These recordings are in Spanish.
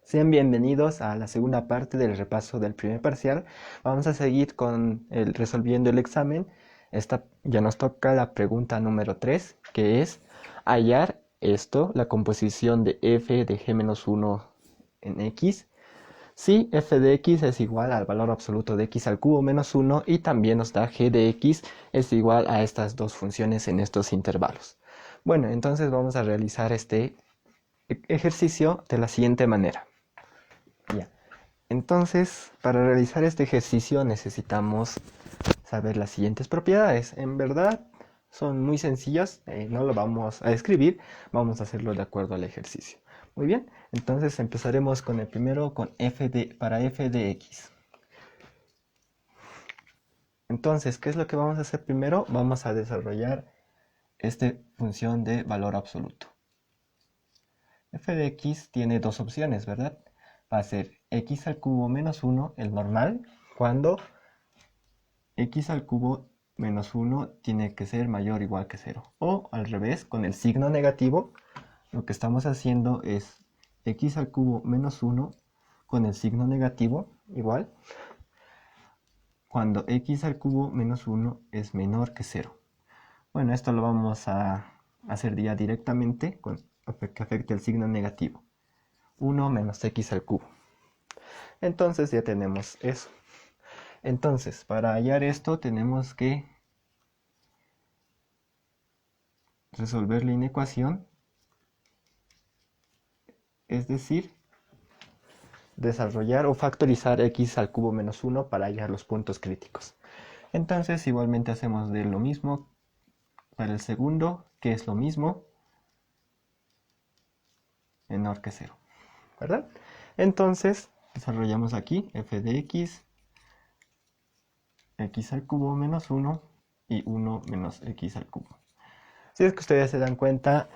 Sean bienvenidos a la segunda parte del repaso del primer parcial. Vamos a seguir resolviendo el examen. Ya nos toca la pregunta número 3, que es hallar la composición de f de g-1 en x. Si f de x es igual al valor absoluto de x al cubo menos 1 y también nos da g de x es igual a estas dos funciones en estos intervalos. Bueno, entonces vamos a realizar este ejercicio de la siguiente manera. Ya. Entonces, para realizar este ejercicio necesitamos saber las siguientes propiedades. En verdad, son muy sencillas, no lo vamos a escribir, vamos a hacerlo de acuerdo al ejercicio. Muy bien, entonces empezaremos con el primero, para f de x. Entonces, ¿qué es lo que vamos a hacer primero? Vamos a desarrollar esta función de valor absoluto. F de x tiene dos opciones, ¿verdad? Va a ser x al cubo menos 1, el normal, cuando x al cubo menos 1 tiene que ser mayor o igual que 0. O al revés, con el signo negativo, lo que estamos haciendo es x al cubo menos 1 con el signo negativo, igual, cuando x al cubo menos 1 es menor que 0. Bueno, esto lo vamos a hacer ya directamente que afecte el signo negativo. 1 menos x al cubo. Entonces ya tenemos eso. Entonces, para hallar esto tenemos que resolver la inecuación, es decir, desarrollar o factorizar x al cubo menos 1 para hallar los puntos críticos. Entonces, igualmente hacemos de lo mismo para el segundo, que es lo mismo, menor que 0, ¿verdad? Entonces, desarrollamos aquí f de x al cubo menos 1 y 1 menos x al cubo. Si es que ustedes se dan cuenta,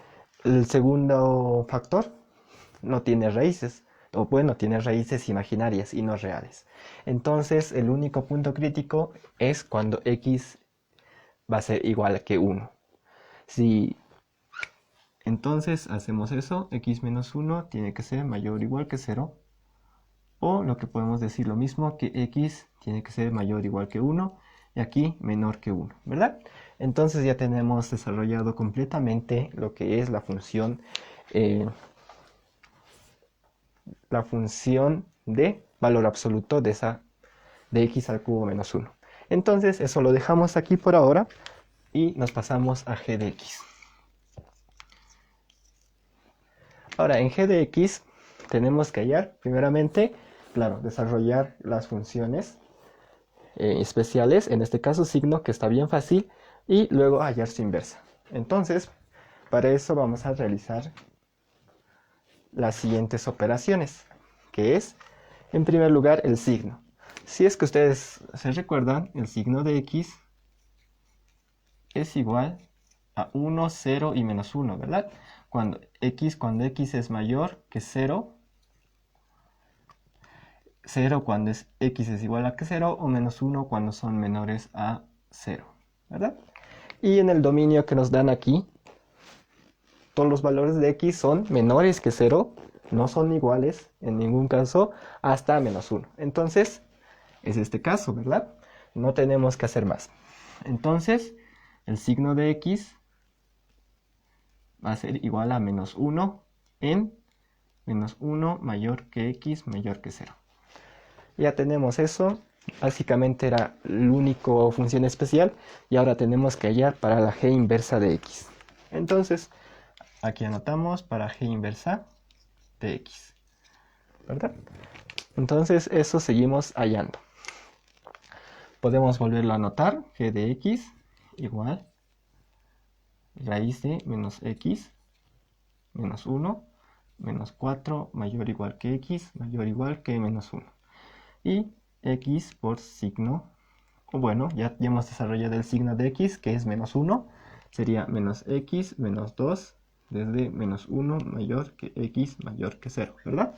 el segundo factor no tiene raíces, o bueno, tiene raíces imaginarias y no reales. Entonces, el único punto crítico es cuando x va a ser igual que 1. Si entonces hacemos eso, x menos 1 tiene que ser mayor o igual que 0. O lo que podemos decir lo mismo, que x tiene que ser mayor o igual que 1 y aquí menor que 1, ¿verdad? Entonces ya tenemos desarrollado completamente lo que es la función de valor absoluto de x al cubo menos 1. Entonces eso lo dejamos aquí por ahora y nos pasamos a g de x. Ahora en g de x tenemos que hallar primeramente, claro, desarrollar las funciones especiales, en este caso signo, que está bien fácil, y luego hallar su inversa. Entonces, para eso vamos a realizar las siguientes operaciones, que es, en primer lugar, el signo. Si es que ustedes se recuerdan, el signo de x es igual a 1, 0 y menos 1, ¿verdad? Cuando x es mayor que 0, 0 cuando x es igual a que 0, o menos 1 cuando son menores a 0, ¿verdad? Y en el dominio que nos dan aquí, todos los valores de x son menores que 0, no son iguales en ningún caso, hasta menos 1. Entonces, es este caso, ¿verdad? No tenemos que hacer más. Entonces, el signo de x va a ser igual a menos 1 en menos 1 mayor que x mayor que 0. Ya tenemos eso. Básicamente era la única función especial. Y ahora tenemos que hallar para la g inversa de x. Entonces, aquí anotamos para g inversa de x, ¿verdad? Entonces, eso seguimos hallando. Podemos volverlo a anotar. G de x igual raíz de menos x menos 1 menos 4 mayor o igual que x mayor o igual que menos 1. Y x por signo, o bueno, ya hemos desarrollado el signo de x, que es menos 1, sería menos x menos 2 desde menos 1 mayor que x mayor que 0, ¿verdad?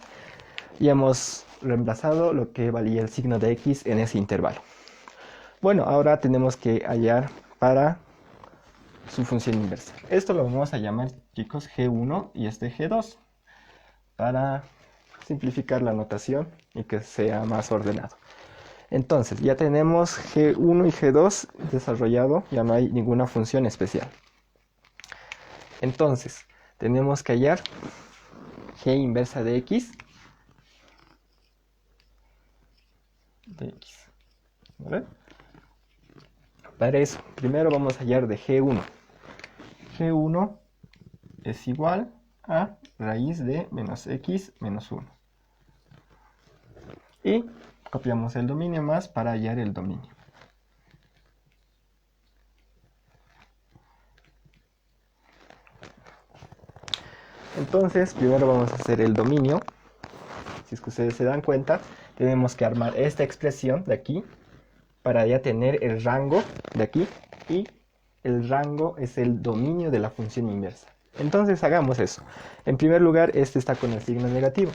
Y hemos reemplazado lo que valía el signo de x en ese intervalo. Bueno, ahora tenemos que hallar para su función inversa. Esto lo vamos a llamar, chicos, g1 y este g2. Para simplificar la notación y que sea más ordenado. Entonces, ya tenemos G1 y G2 desarrollado, ya no hay ninguna función especial. Entonces, tenemos que hallar G inversa de X. ¿Vale? Para eso, primero vamos a hallar de G1. G1 es igual a raíz de menos X menos 1. Y copiamos el dominio más para hallar el dominio. Entonces, primero vamos a hacer el dominio. Si es que ustedes se dan cuenta, tenemos que armar esta expresión de aquí para ya tener el rango de aquí, y el rango es el dominio de la función inversa. Entonces hagamos eso. En primer lugar, este está con el signo negativo.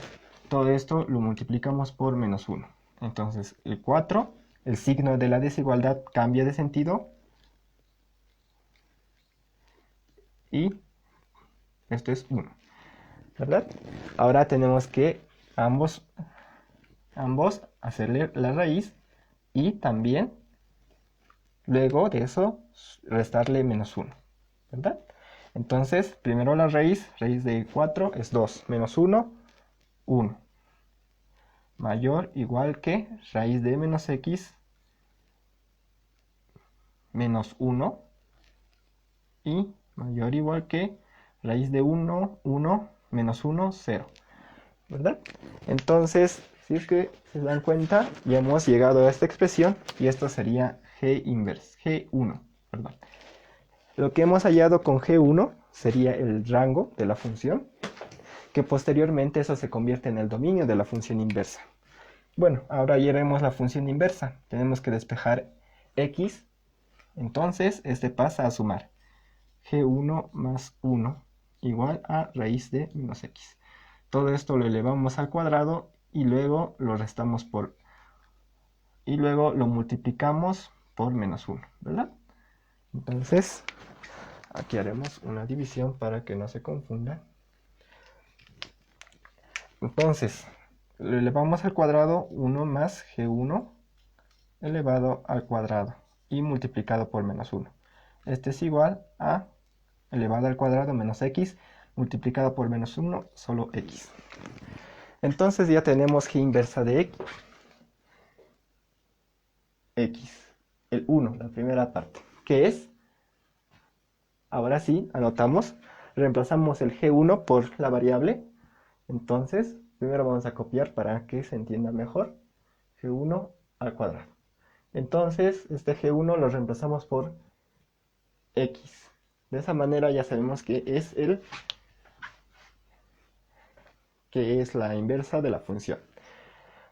Todo esto lo multiplicamos por menos 1. Entonces el 4, el signo de la desigualdad cambia de sentido. Y esto es 1. ¿Verdad? Ahora tenemos que ambos hacerle la raíz y también luego de eso restarle menos 1. ¿Verdad? Entonces, primero la raíz de 4 es 2, menos 1, 1. Mayor igual que raíz de menos x menos 1 y mayor igual que raíz de 1, 1, menos 1, 0. ¿Verdad? Entonces, si es que se dan cuenta, ya hemos llegado a esta expresión y esto sería G inversa, G1, perdón. Lo que hemos hallado con G1 sería el rango de la función, que posteriormente eso se convierte en el dominio de la función inversa. Bueno, ahora ya veremos la función inversa. Tenemos que despejar x, entonces este pasa a sumar. G1 más 1 igual a raíz de menos x. Todo esto lo elevamos al cuadrado y luego lo restamos y luego lo multiplicamos por menos 1, ¿verdad? Entonces, aquí haremos una división para que no se confunda. Entonces, lo elevamos al cuadrado 1 más G1 elevado al cuadrado y multiplicado por menos 1. Este es igual a elevado al cuadrado menos x multiplicado por menos 1, solo x. Entonces ya tenemos G inversa de x, el 1, la primera parte, que es, ahora sí, anotamos, reemplazamos el G1 por la variable. Entonces, primero vamos a copiar para que se entienda mejor, G1 al cuadrado. Entonces, este G1 lo reemplazamos por x. De esa manera ya sabemos que es la inversa de la función.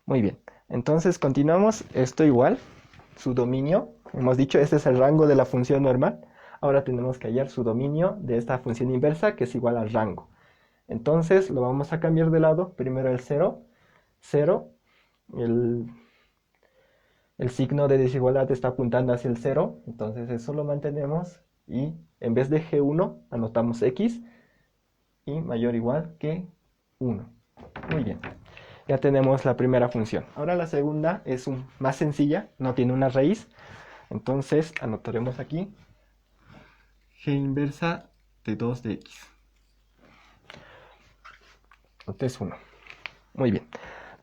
Muy bien, entonces continuamos, esto igual, su dominio, hemos dicho, este es el rango de la función normal. Ahora tenemos que hallar su dominio de esta función inversa, que es igual al rango. Entonces lo vamos a cambiar de lado, primero el 0, 0, el signo de desigualdad está apuntando hacia el 0, entonces eso lo mantenemos y en vez de G1 anotamos X y mayor o igual que 1. Muy bien, ya tenemos la primera función. Ahora la segunda es más sencilla, no tiene una raíz, entonces anotaremos aquí G inversa de 2 de X. Este es 1. Muy bien.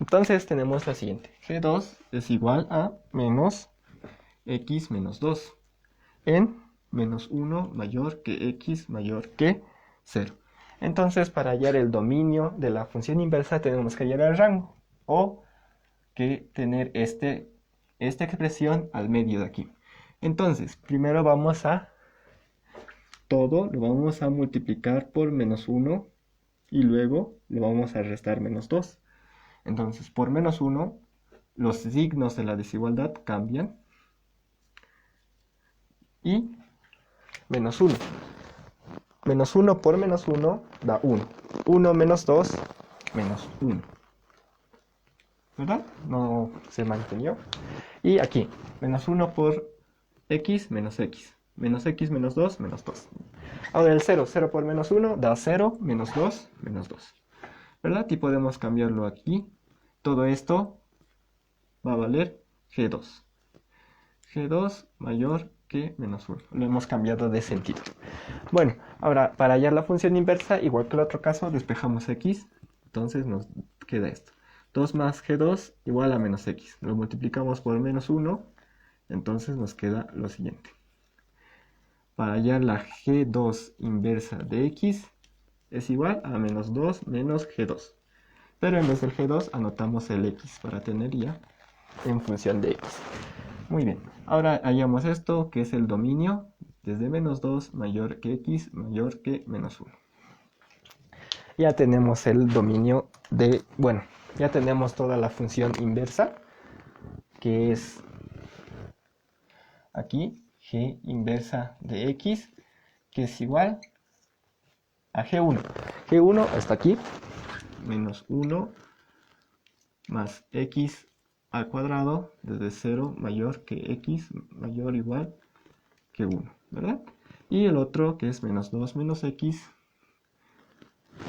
Entonces tenemos la siguiente. G2 es igual a menos X menos 2 en menos 1 mayor que X mayor que 0. Entonces, para hallar el dominio de la función inversa tenemos que hallar el rango o que tener esta expresión al medio de aquí. Entonces, primero vamos a todo lo vamos a multiplicar por menos 1 y luego le vamos a restar menos 2. Entonces, por menos 1, los signos de la desigualdad cambian. Y menos 1. Menos 1 por menos 1 da 1. 1 menos 2, menos 1. ¿Verdad? No se mantenió. Y aquí, menos 1 por x, menos x. Menos x menos 2, menos 2. Ahora el 0, 0 por menos 1 da 0, menos 2, menos 2. ¿verdad? Y podemos cambiarlo aquí. Todo esto va a valer G2. G2 mayor que menos 1. Lo hemos cambiado de sentido. Bueno, ahora para hallar la función inversa, igual que el otro caso, despejamos x. Entonces nos queda esto. 2 más G2 igual a menos x. Lo multiplicamos por menos 1. Entonces nos queda lo siguiente. Para hallar la G2 inversa de x es igual a menos 2 menos G2. Pero en vez del G2 anotamos el x para tener ya en función de x. Muy bien, ahora hallamos esto que es el dominio desde menos 2 mayor que x mayor que menos 1. Ya tenemos el dominio de, bueno, ya tenemos toda la función inversa que es aquí g inversa de x que es igual a g1. G1 está aquí, menos 1 más x al cuadrado desde 0 mayor que x mayor o igual que 1, ¿verdad? Y el otro que es menos 2 menos x,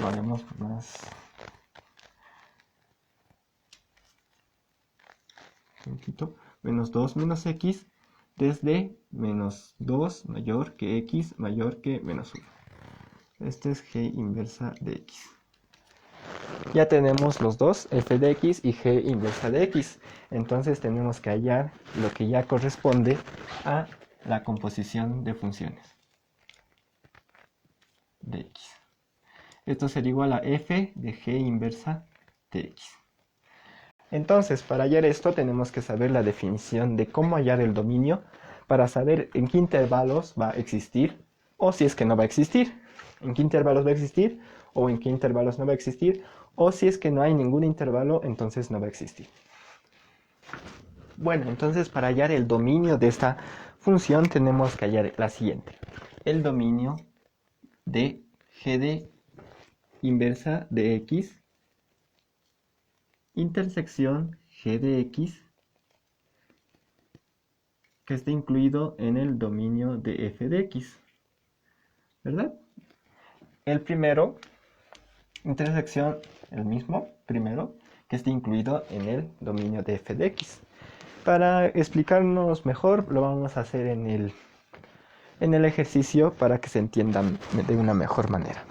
lo haremos más menos 2 menos x desde menos 2 mayor que x mayor que menos 1. Este es g inversa de x. Ya tenemos los dos, f de x y g inversa de x. Entonces tenemos que hallar lo que ya corresponde a la composición de funciones de x. Esto sería igual a f de g inversa de x. Entonces, para hallar esto tenemos que saber la definición de cómo hallar el dominio para saber en qué intervalos va a existir o si es que no va a existir. En qué intervalos va a existir o en qué intervalos no va a existir, o si es que no hay ningún intervalo, entonces no va a existir. Bueno, entonces para hallar el dominio de esta función tenemos que hallar la siguiente. El dominio de g de inversa de x intersección g de x que esté incluido en el dominio de f de x, ¿verdad? El primero, intersección, el mismo, primero, que esté incluido en el dominio de f de x. Para explicarnos mejor, lo vamos a hacer en el ejercicio para que se entiendan de una mejor manera.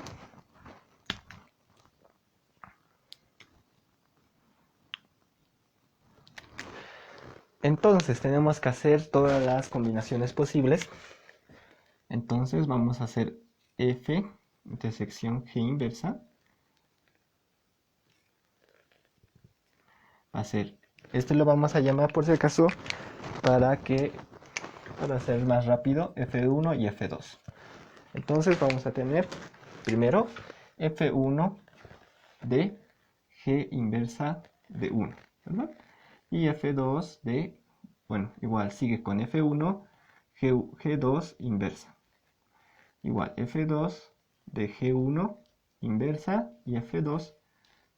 Entonces tenemos que hacer todas las combinaciones posibles. Entonces vamos a hacer f intersección g inversa. Este lo vamos a llamar por si acaso para hacer más rápido f1 y f2. Entonces vamos a tener primero f1 de g inversa de 1, ¿verdad? Y f2 de, bueno, igual sigue con f1 g2 inversa. Igual f2 de g1 inversa y f2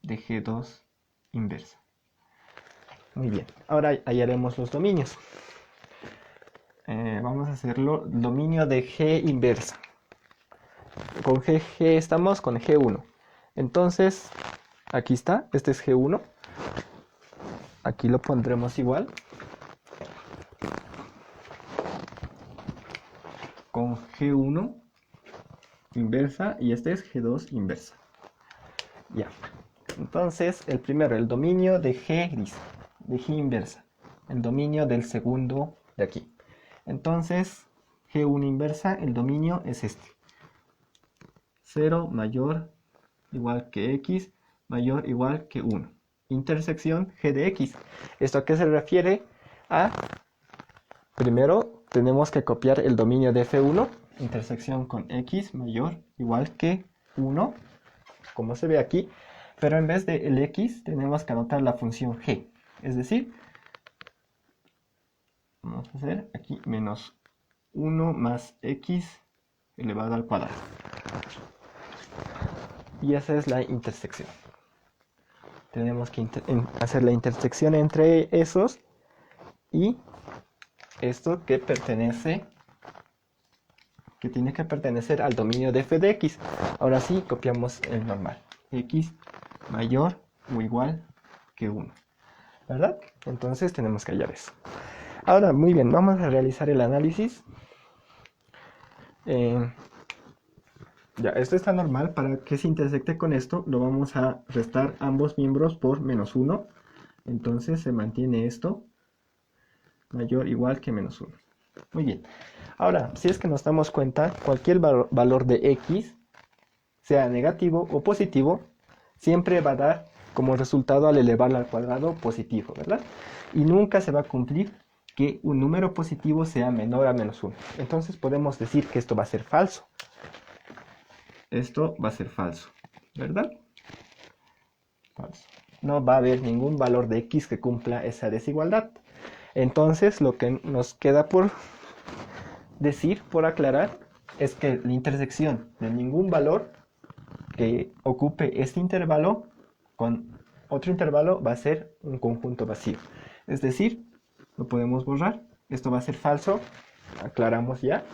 de g2 inversa. Muy bien, ahora hallaremos los dominios. Vamos a hacerlo dominio de g inversa. Con g estamos con g1. Entonces, aquí está, este es g1. Aquí lo pondremos igual. Con g1 inversa y este es g2 inversa. Ya. Entonces, el primero, el dominio de g gris, de g inversa. El dominio del segundo de aquí. Entonces, g1 inversa, el dominio es este. 0 mayor igual que x mayor igual que 1. Intersección g de x. ¿Esto a qué se refiere? Primero tenemos que copiar el dominio de f1, intersección con x mayor igual que 1, como se ve aquí, pero en vez de el x tenemos que anotar la función g, es decir, vamos a hacer aquí menos 1 más x elevado al cuadrado. Y esa es la intersección. Tenemos que hacer la intersección entre esos y esto que tiene que pertenecer al dominio de f de x. Ahora sí, copiamos el normal. X mayor o igual que 1, ¿verdad? Entonces tenemos que hallar eso. Ahora, muy bien, vamos a realizar el análisis. Ya, esto está normal. Para que se intersecte con esto, lo vamos a restar ambos miembros por menos 1. Entonces se mantiene esto mayor o igual que menos 1. Muy bien. Ahora, si es que nos damos cuenta, cualquier valor de x, sea negativo o positivo, siempre va a dar como resultado al elevarlo al cuadrado positivo, ¿verdad? Y nunca se va a cumplir que un número positivo sea menor a menos 1. Entonces podemos decir que esto va a ser falso. Esto va a ser falso, ¿verdad? Falso. No va a haber ningún valor de x que cumpla esa desigualdad. Entonces lo que nos queda por decir, por aclarar, es que la intersección de ningún valor que ocupe este intervalo con otro intervalo va a ser un conjunto vacío. Es decir, lo podemos borrar. Esto va a ser falso. Aclaramos ya.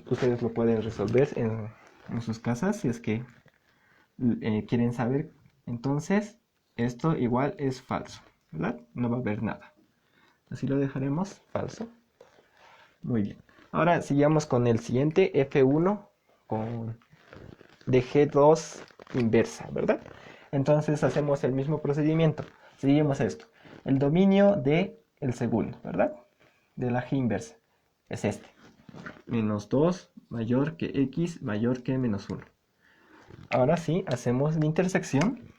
Ustedes lo pueden resolver en sus casas si es que quieren saber. Entonces, esto igual es falso, ¿verdad? No va a haber nada. Así lo dejaremos falso. Muy bien. Ahora sigamos con el siguiente, F1 de G2 inversa, ¿verdad? Entonces hacemos el mismo procedimiento. Seguimos esto. El dominio del segundo, ¿verdad? De la G inversa. Es este. Menos 2 mayor que X mayor que menos 1. Ahora sí, hacemos la intersección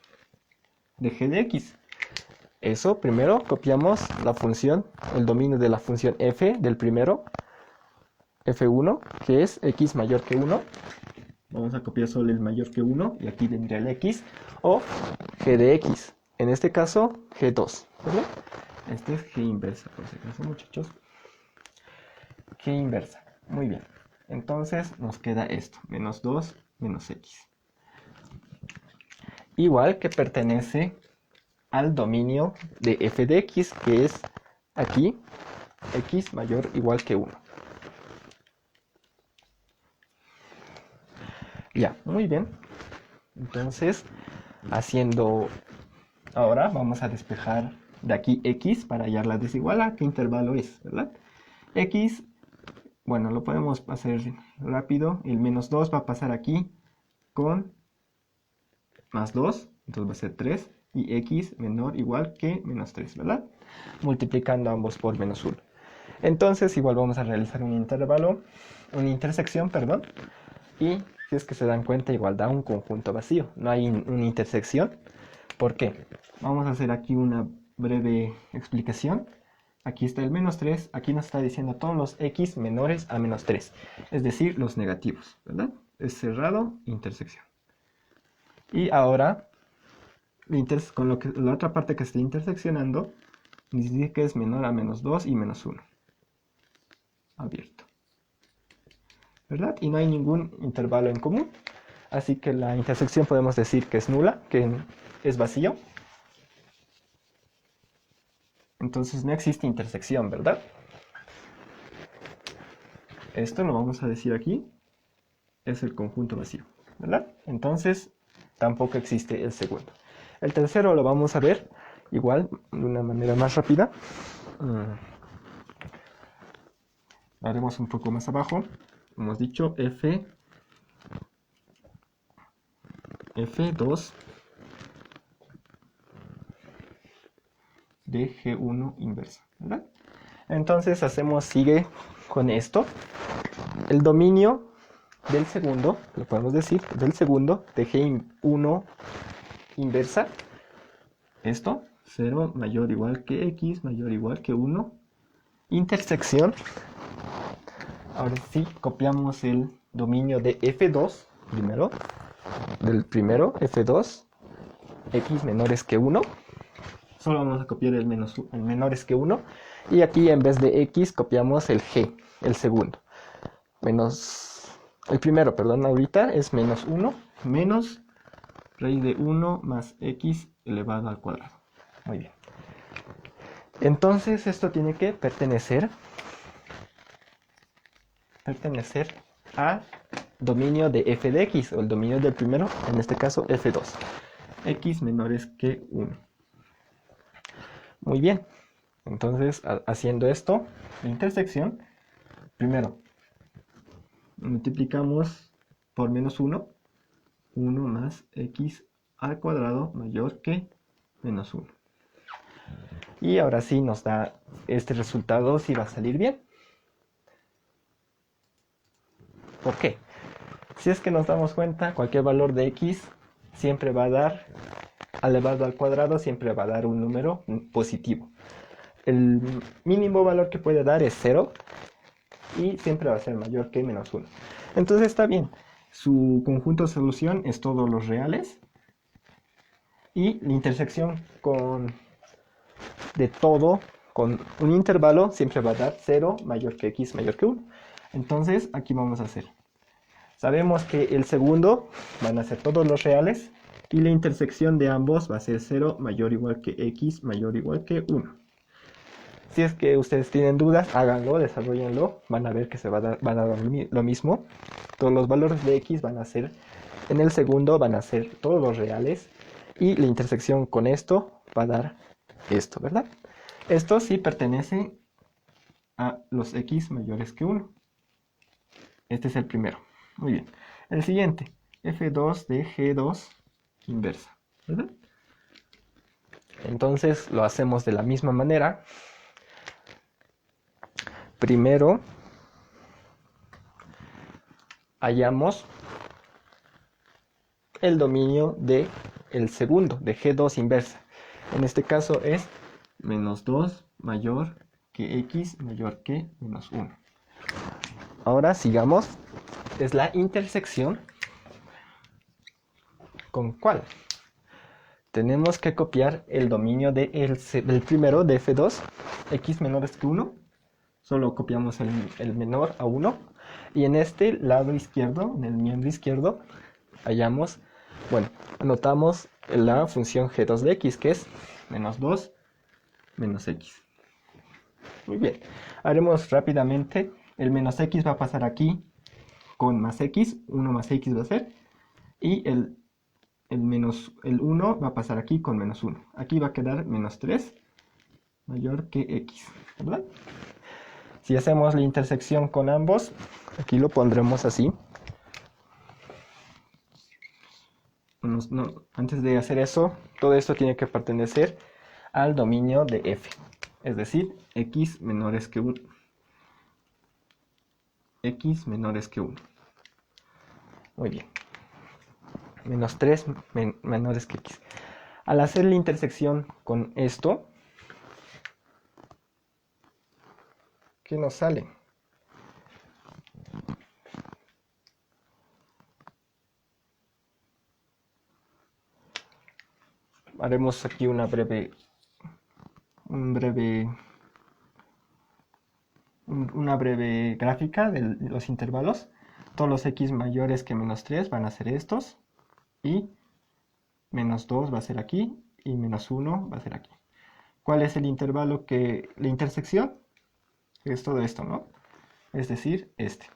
de G de X. Eso, primero copiamos la función, el dominio de la función f del primero, f1, que es x mayor que 1. Vamos a copiar solo el mayor que 1 y aquí vendría el x, o g de x, en este caso g2, ¿verdad? Este es g inversa, por si acaso, muchachos. G inversa, muy bien. Entonces nos queda esto, menos 2 menos x. Igual que pertenece al dominio de f de x, que es aquí, x mayor o igual que 1. Ya, muy bien. Entonces, ahora vamos a despejar de aquí x para hallar la desigualdad. ¿Qué intervalo es, verdad? X, bueno, lo podemos hacer rápido. El menos 2 va a pasar aquí con más 2, entonces va a ser 3. Y x menor o igual que menos 3, ¿verdad? Multiplicando ambos por menos 1. Entonces, igual vamos a realizar una intersección, perdón. Y si es que se dan cuenta, igual da un conjunto vacío. No hay una intersección. ¿Por qué? Vamos a hacer aquí una breve explicación. Aquí está el menos 3. Aquí nos está diciendo todos los x menores a menos 3. Es decir, los negativos, ¿verdad? Es cerrado, intersección. Y ahora, con la otra parte que está interseccionando, dice que es menor a menos 2 y menos 1. Abierto. ¿Verdad? Y no hay ningún intervalo en común. Así que la intersección podemos decir que es nula, que es vacío. Entonces no existe intersección, ¿verdad? Esto lo vamos a decir aquí. Es el conjunto vacío, ¿verdad? Entonces tampoco existe el segundo. El tercero lo vamos a ver igual, de una manera más rápida. Lo haremos un poco más abajo. Hemos dicho F2 de G1 inversa, ¿verdad? Entonces sigue con esto. El dominio del segundo, lo podemos decir, del segundo de G1 inversa. Esto, 0 mayor o igual que x mayor o igual que 1. Intersección. Ahora sí, copiamos el dominio de F2 primero. Del primero, F2, x menores que 1. Solo vamos a copiar el menores que 1. Y aquí en vez de x copiamos el g, el segundo. El primero, perdón, ahorita es menos 1 menos raíz de 1 más x elevado al cuadrado. Muy bien. Entonces esto tiene que pertenecer a dominio de f de x, o el dominio del primero, en este caso f2. x menores que 1. Muy bien, entonces haciendo esto, la intersección, primero multiplicamos por menos 1, 1 más x al cuadrado mayor que menos 1. Y ahora sí nos da este resultado, si va a salir bien. ¿Por qué? Si es que nos damos cuenta, cualquier valor de x siempre va a dar, elevado al cuadrado, siempre va a dar un número positivo. El mínimo valor que puede dar es 0 y siempre va a ser mayor que menos 1. Entonces está bien. Su conjunto de solución es todos los reales y la intersección de todo con un intervalo siempre va a dar 0 mayor que x mayor que 1. Entonces aquí vamos a hacer. Sabemos que el segundo van a ser todos los reales y la intersección de ambos va a ser 0 mayor o igual que x mayor o igual que 1. Si es que ustedes tienen dudas, háganlo, desarrollenlo, van a ver que van a dar lo mismo. Todos los valores de x van a ser, en el segundo van a ser todos los reales y la intersección con esto va a dar esto, ¿verdad? Esto sí pertenece a los x mayores que 1. Este es el primero. Muy bien. El siguiente, f2 de g2 inversa, ¿verdad? Entonces lo hacemos de la misma manera. Primero hallamos el dominio de el segundo, de g2 inversa. En este caso es menos 2 mayor que x mayor que menos 1. Ahora sigamos. Es la intersección. ¿Con cuál? Tenemos que copiar el dominio del primero, de f2, x menores que 1. Solo copiamos el menor a 1. Y en este lado izquierdo, en el miembro izquierdo, hallamos, bueno, anotamos la función g2 de x, que es menos 2 menos x. Muy bien, haremos rápidamente. El menos x va a pasar aquí con más x, 1 más x va a ser, y el 1 va a pasar aquí con menos 1. Aquí va a quedar menos 3 mayor que x, ¿verdad? Si hacemos la intersección con ambos, aquí lo pondremos así. No, antes de hacer eso, todo esto tiene que pertenecer al dominio de f, es decir, x menores que 1. X menores que 1. Muy bien. Menos 3 menores que x. Al hacer la intersección con esto, ¿qué nos sale? Haremos aquí una breve gráfica de los intervalos. Todos los x mayores que menos 3 van a ser estos. Y menos 2 va a ser aquí. Y menos 1 va a ser aquí. ¿Cuál es el intervalo que la intersección? Es todo esto, ¿no? Es decir, este.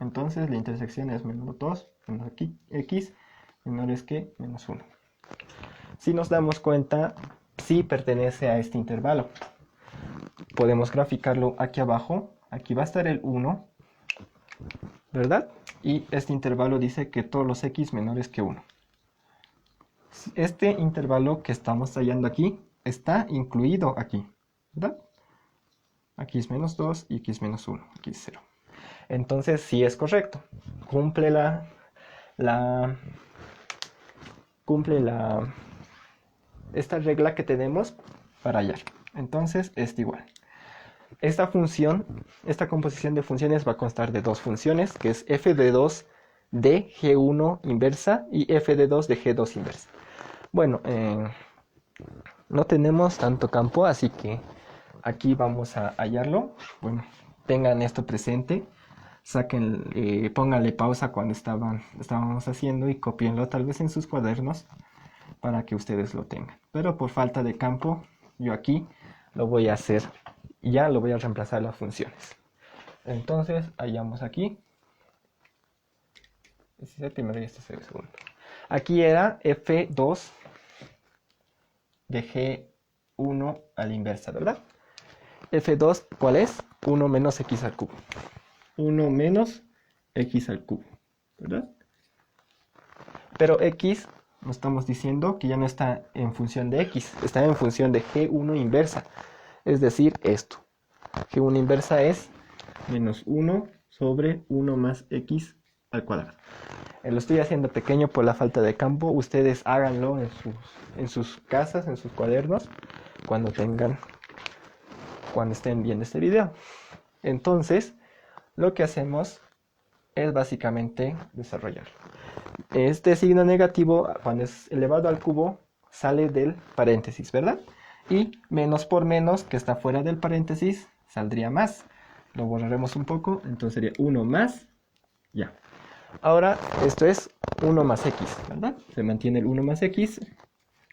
Entonces la intersección es menos 2 menos aquí, x menores que menos 1. Si nos damos cuenta, sí pertenece a este intervalo. Podemos graficarlo aquí abajo. Aquí va a estar el 1, ¿verdad? Y este intervalo dice que todos los x menores que 1. Este intervalo que estamos hallando aquí está incluido aquí, ¿verdad? Aquí es menos 2 y aquí es menos 1, aquí es 0. Entonces sí es correcto. Cumple esta regla que tenemos para hallar. Entonces es igual. Esta función, esta composición de funciones va a constar de dos funciones, que es f de 2 de g1 inversa y f de 2 de g2 inversa. Bueno, no tenemos tanto campo, así que aquí vamos a hallarlo. Bueno, tengan esto presente. Pónganle pausa cuando estábamos haciendo y copienlo tal vez en sus cuadernos para que ustedes lo tengan. Pero por falta de campo, yo aquí lo voy a hacer y ya lo voy a reemplazar las funciones. Entonces, hallamos aquí. Este es el primero y este es el segundo. Aquí era f2 de G1 a la inversa, ¿verdad? F2, ¿cuál es? 1 menos x al cubo. 1 menos x al cubo, ¿verdad? Pero x, nos estamos diciendo que ya no está en función de x, está en función de G1 inversa. Es decir, esto. G1 inversa es menos 1 sobre 1 más x al cuadrado. Lo estoy haciendo pequeño por la falta de campo. Ustedes háganlo en sus casas, en sus cuadernos, cuando estén viendo este video. Entonces, lo que hacemos es básicamente desarrollarlo. Este signo negativo, cuando es elevado al cubo, sale del paréntesis, ¿verdad? Y menos por menos, que está fuera del paréntesis, saldría más. Lo borraremos un poco, entonces sería 1 más, ya. Ahora, esto es 1 más x, ¿verdad? Se mantiene el 1 más x.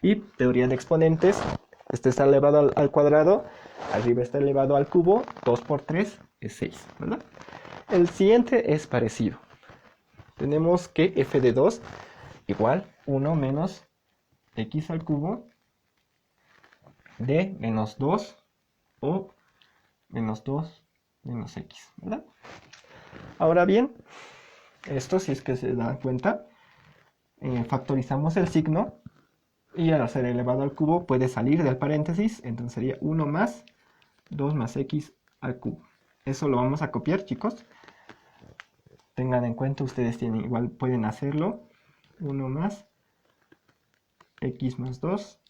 Y teoría de exponentes, este está elevado al cuadrado, arriba está elevado al cubo, 2 por 3 es 6, ¿verdad? El siguiente es parecido. Tenemos que f de 2 igual 1 menos x al cubo de menos 2 o menos 2 menos x, ¿verdad? Ahora bien, esto, si es que se dan cuenta, factorizamos el signo y al ser elevado al cubo puede salir del paréntesis, entonces sería 1 más 2 más x al cubo. Eso lo vamos a copiar, chicos. Tengan en cuenta, ustedes igual pueden hacerlo. 1 más x más 2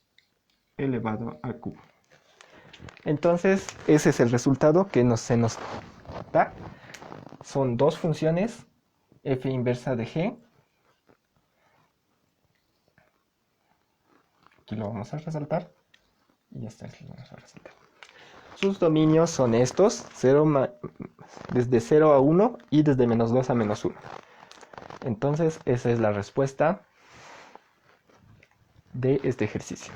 elevado al cubo. Entonces, ese es el resultado que se nos da. Son dos funciones, f inversa de g. Aquí lo vamos a resaltar. Y esta es lo vamos a resaltar. Sus dominios son estos, desde 0 a 1 y desde menos 2 a menos 1. Entonces, esa es la respuesta de este ejercicio.